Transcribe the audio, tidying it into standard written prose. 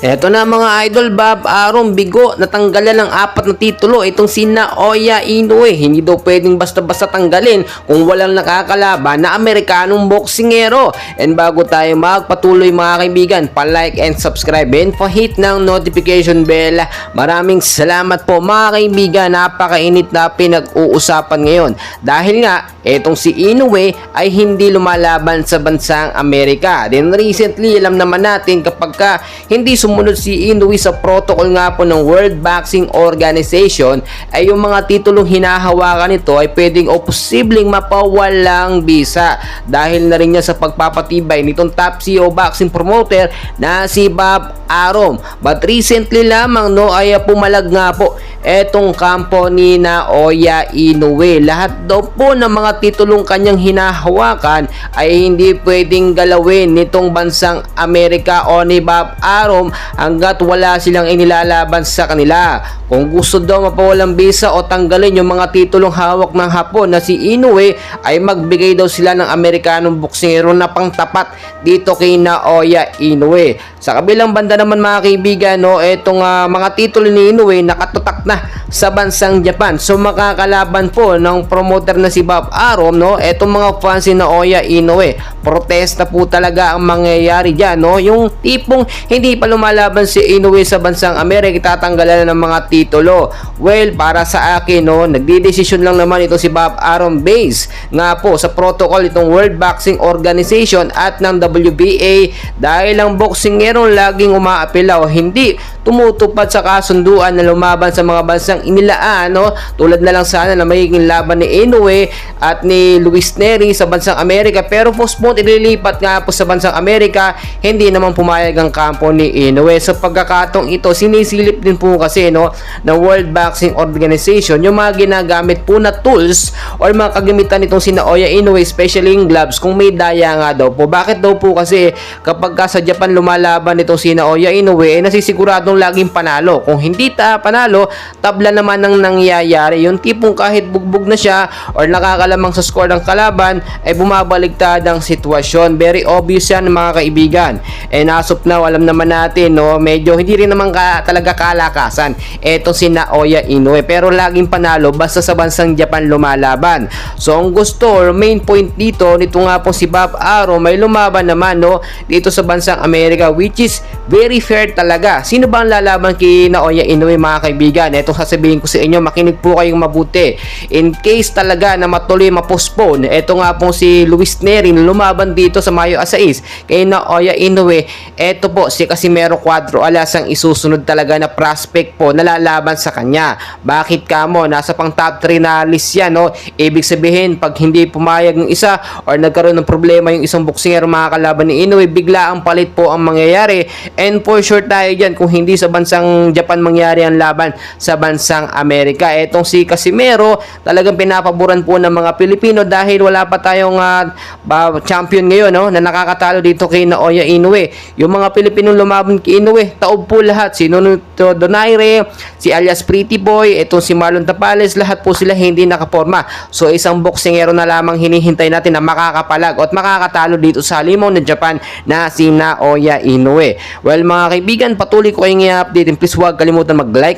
Eto na mga idol, Bob Arum, bigo, natanggalan ng 4 na titulo itong si Naoya Inoue. Hindi daw pwedeng basta-basta tanggalin kung walang nakakalaban na Amerikanong boksingero. And bago tayo magpatuloy mga kaibigan, pa-like and subscribe and pa-hit ng notification bell. Maraming salamat po mga kaibigan, napakainit na pinag-uusapan ngayon. Dahil nga, etong si Inoue ay hindi lumalaban sa bansang Amerika. Then recently, alam naman natin kapag hindi sumunod si Inoue sa protocol nga po ng World Boxing Organization, ay yung mga titulong hinahawakan nito ay pwedeng o posibleng mapawalang bisa dahil na rin niya sa pagpapatibay nitong top CEO boxing promoter na si Bob Arum. But recently lamang ay pumalag nga po etong kampo ni Naoya Inoue. Lahat daw po ng mga titulong kanyang hinahawakan ay hindi pwedeng galawin nitong bansang Amerika o ni Bob Arum hanggat wala silang inilalaban sa kanila. Kung gusto daw mapawalang bisa o tanggalin yung mga titulong hawak ng Hapon na si Inoue, ay magbigay daw sila ng Amerikanong boksingero na pangtapat dito kay Naoya Inoue. Sa kabilang banda naman mga kaibigan, etong mga titulo ni Inoue nakatutak na sa bansang Japan. So makakalaban po ng promoter na si Bob Arum, etong mga fans ni Naoya Inoue. Protesta po talaga ang mangyayari dyan, yung tipong hindi pa lumalaban si Inoue sa bansang Amerika, tatanggalan ng mga titulo. Well, para sa akin, nagdidesisyon lang naman ito si Bob Arum base nga po sa protocol itong World Boxing Organization at ng WBA, dahil ang boksingerong laging umaapela o hindi tumutupad sa kasunduan na lumaban sa mga bansang inilaan, tulad na lang sana na magiging laban ni Inoue at ni Luis Nery sa bansang Amerika, pero postpone, ililipat nga po sa bansang Amerika. Hindi naman pumayag ang kampo ni Inoue. Sa pagkakatong ito, sinisilip din po kasi ng World Boxing Organization yung mga ginagamit po na tools or mga kagamitan nitong si Naoya Inoue, especially yung gloves, kung may daya nga daw po. Bakit daw po? Kasi kapag sa Japan lumalaban itong si Naoya Inoue, nasisiguradong laging panalo. Kung hindi panalo, tabla naman ang nangyayari. Yung tipong kahit bugbog na siya or nakakalamang sa score ng kalaban, ay bumabaligtad ang sitwasyon. Very obvious yan mga kaibigan. And as of now, alam naman natin, medyo hindi rin naman talaga kalakasan etong si Naoya Inoue, pero laging panalo basta sa bansang Japan lumalaban. So ang gusto or main point dito nito nga po si Bob Arum may lumaban naman dito sa bansang Amerika, which is very fair talaga. Sino ba ang lalaban kay Naoya Inoue mga kaibigan? Ito sasabihin ko sa inyo, makinig po kayong mabuti. In case talaga na matuloy mapostpone, ito nga po si Luis Nery lumaban dito sa Mayo 6 kay Naoya Inoue. Ito po si Casimero Cuadro Alas ang isusunod talaga na prospect po na lalaban sa kanya. Bakit kamo? Nasa pang top 3 na list yan, Ibig sabihin, pag hindi pumayag ng isa or nagkaroon ng problema yung isang boksingero mga kalaban ni Inoue, bigla ang palit po ang mangyayari. And for sure tayo dyan, kung hindi sa bansang Japan mangyari ang laban, sa bansang Amerika. Etong si Casimero, talagang pinapaboran po ng mga Pilipino dahil wala pa tayong champion ngayon, na nakakatalo dito kay Naoya Inoue. Yung mga Pilipinong lumaban kay Inoue, taob po lahat. Si Nonito Donaire, si alias Pretty Boy, etong si Marlon Tapales, lahat po sila hindi nakaporma. So isang boksingero na lamang hinihintay natin na makakapalag at makakatalo dito sa halimaw ng Japan na si Naoya Inoue. Well mga kaibigan, patuloy ko kayong i-update. Please huwag kalimutan mag-like